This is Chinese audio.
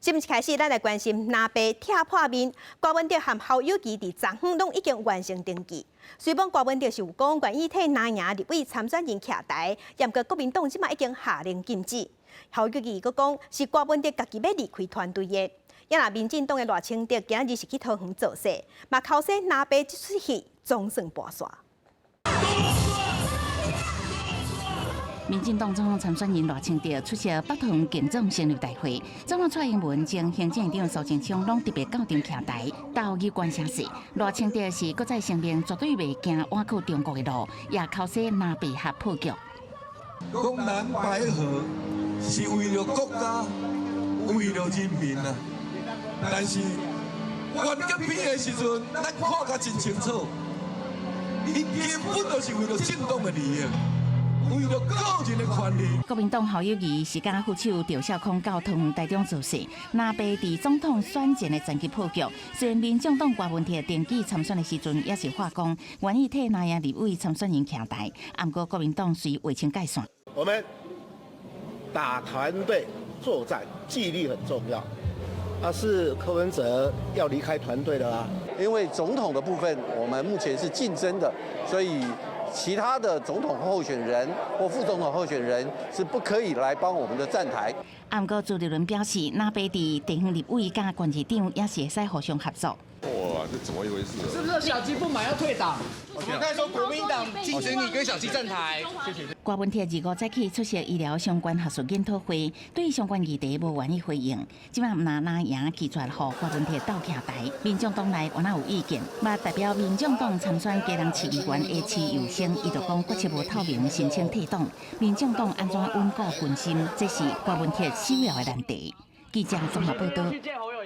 新闻一开始，咱来关心南北踢破面，郭文哲和侯友宜伫昨昏拢已经完成登记。虽然郭文哲是有讲愿意替南营立委参选人徛台，但过国民党即马已经下令禁止。侯友宜佫讲是郭文哲家己要离开团队的。也若民进党的赖清德今日是去桃园造势，嘛靠说南北这出戏总算跋煞。 民进党总统参选人赖清德出席北屯竞总成立大会，总统蔡英文将行政院长苏贞昌拢特别到场徛台，到机关声势。赖清德是搁再声明绝对袂行歪曲中国的路，也靠说南北合破局。讲南白河是为了国家，为了人民啊！但是原革命的时阵，咱看甲真清楚，伊根本就是为了政党的利益。 为了个人的权利，国民党侯友宜时间副手赵少康到桃园台中造势，南北伫总统选前的战绩破局。虽然民众党郭文哲登记参选的时阵，也是话讲愿意替南营立委参选人徛台，不过国民党随划清界线。我们打团队作战，纪律很重要。是柯文哲要离开团队的啦，因为总统的部分我们目前是竞争的，所以。 其他的总统候选人或副总统候选人是不可以来帮我们的站台。不过朱立伦表示，南北伫地方立委甲县市长也是会使互相合作。哇，这怎么一回事啊？是不是小鸡不满要退党？我们刚才说国民党竞选你跟小鸡站台。谢谢。郭文哲25早起出席医疗相关学术研讨会，对相关议题无愿意回应。即摆拿南营拒绝互郭文哲斗徛台，民众党内有哪有意见？嘛代表民众党参选基隆市议员的市有生，伊就讲国策无透明，申请退党。民众党安怎稳固军心？这是郭文哲首要的难题。记者综合报道。